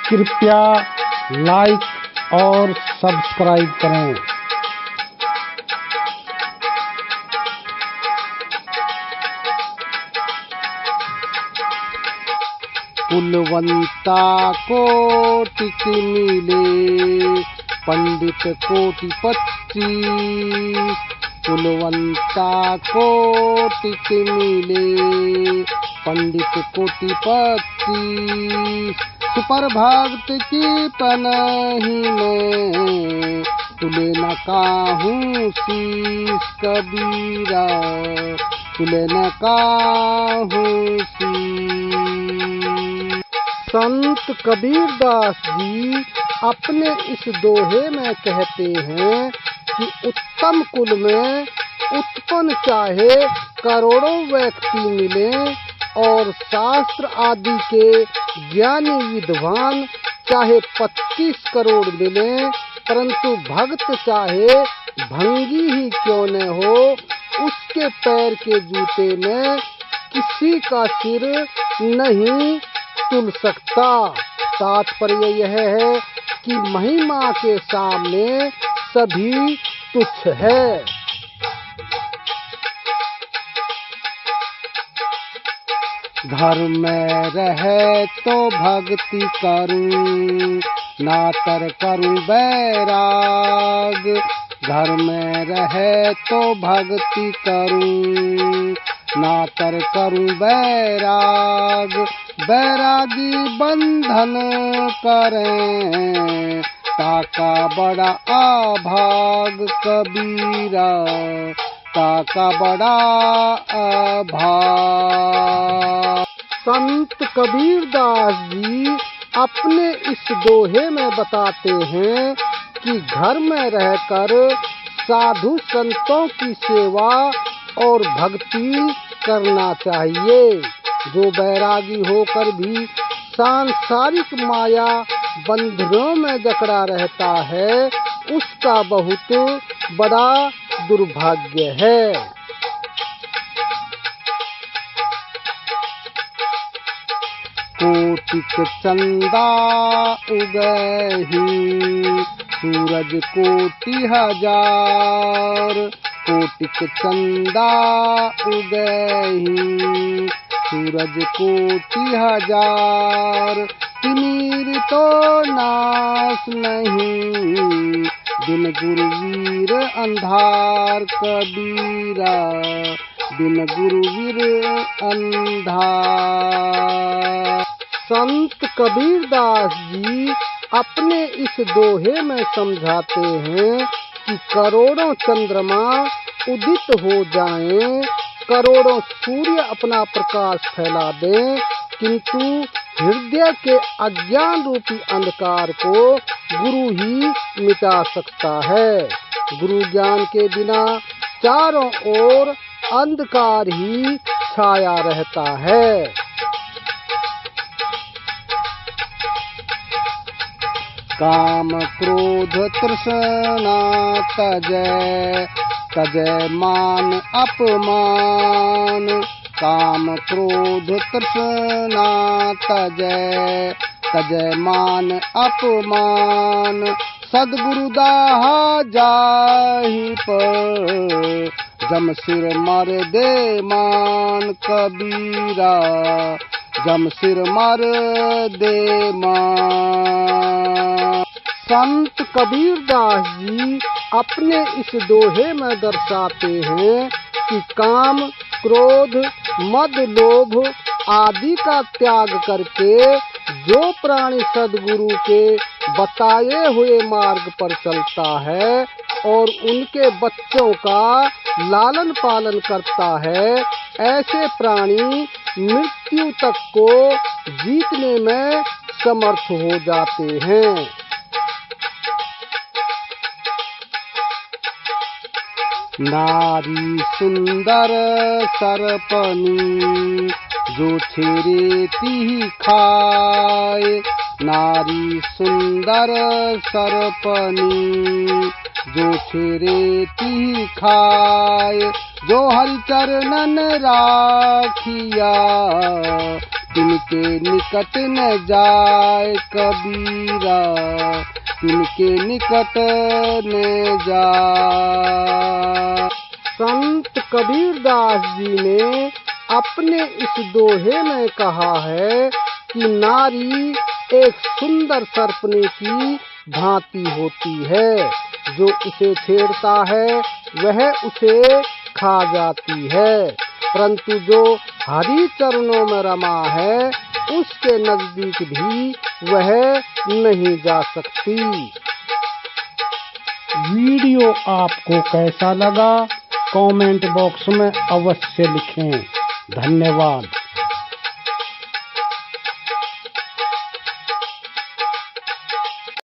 कृपया लाइक और सब्सक्राइब करें। कुलवंता कोटिक मिले, पंडित कोटि 25। कुलवंता कोटिक मिले, पंडित कोटि 25। सुपर भक्त की पनही में, तुले न काहूँ शीश कबीरा, तुले न काहूँ शीश। संत कबीरदास जी अपने इस दोहे में कहते हैं कि उत्तम कुल में उत्पन्न चाहे करोड़ों व्यक्ति मिले और शास्त्र आदि के ज्ञानी विद्वान चाहे 25 करोड़ मिले, परंतु भक्त चाहे भंगी ही क्यों न हो, उसके पैर के जूते में किसी का सिर नहीं तुल सकता। तात्पर्य यह है कि महिमा के सामने सभी तुच्छ है। घर में रहे तो भक्ति करूं, नातर करूं बैराग। घर में रहे तो भक्ति करूं, नातर करूं बैराग। बैरागी बंधन करें, ताका बड़ा अभाग कबीरा, ताका बड़ा अभाग। संत कबीरदास जी अपने इस दोहे में बताते हैं कि घर में रहकर साधु संतों की सेवा और भक्ति करना चाहिए। जो बैरागी होकर भी सांसारिक माया बंधनों में जकड़ा रहता है, उसका बहुत बड़ा दुर्भाग्य है। कोटिक चंदा उगहि, सूरज कोटि हजार। कोटिक चंदा उगहि, सूरज कोटि हजार। तिमिर तो नाश नहीं, दिन गुरुवीर अंधार कबीरा, दिन गुरुवीर अंधार। संत कबीरदास जी अपने इस दोहे में समझाते हैं कि करोड़ों चंद्रमा उदित हो जाएं, करोड़ों सूर्य अपना प्रकाश फैला दें, किंतु हृदय के अज्ञान रूपी अंधकार को गुरु ही मिटा सकता है। गुरु ज्ञान के बिना चारों ओर अंधकार ही छाया रहता है। काम क्रोध तृष्णा तजय, तजय मान अपमान। काम क्रोध तृष्णा तजय, तजय मान अपमान। सद्गुरु दाह जाहि पर, जम सिर मर दे मान कबीरा, जम सिर मर दे मान। संत कबीरदास जी अपने इस दोहे में दर्शाते हैं कि काम, क्रोध, मद, लोभ आदि का त्याग करके जो प्राणी सद्गुरु के बताए हुए मार्ग पर चलता है और उनके बच्चों का लालन पालन करता है, ऐसे प्राणी मृत्यु तक को जीतने में समर्थ हो जाते हैं। नारी सुंदर सरपनी, जो छेरे ती खाए। नारी सुंदर सरपनी, जो छेरे ती खाए। जो हरि चरणन राखिया, तिनके निकट न जाए कबीरा, तिनके निकट न जाए। संत कबीरदास जी ने अपने इस दोहे में कहा है कि नारी एक सुंदर सर्पने की भांति होती है, जो उसे छेड़ता है वह उसे खा जाती है, परंतु जो हरि चरणों में रमा है उसके नजदीक भी वह नहीं जा सकती। वीडियो आपको कैसा लगा कमेंट बॉक्स में अवश्य लिखें। धन्यवाद।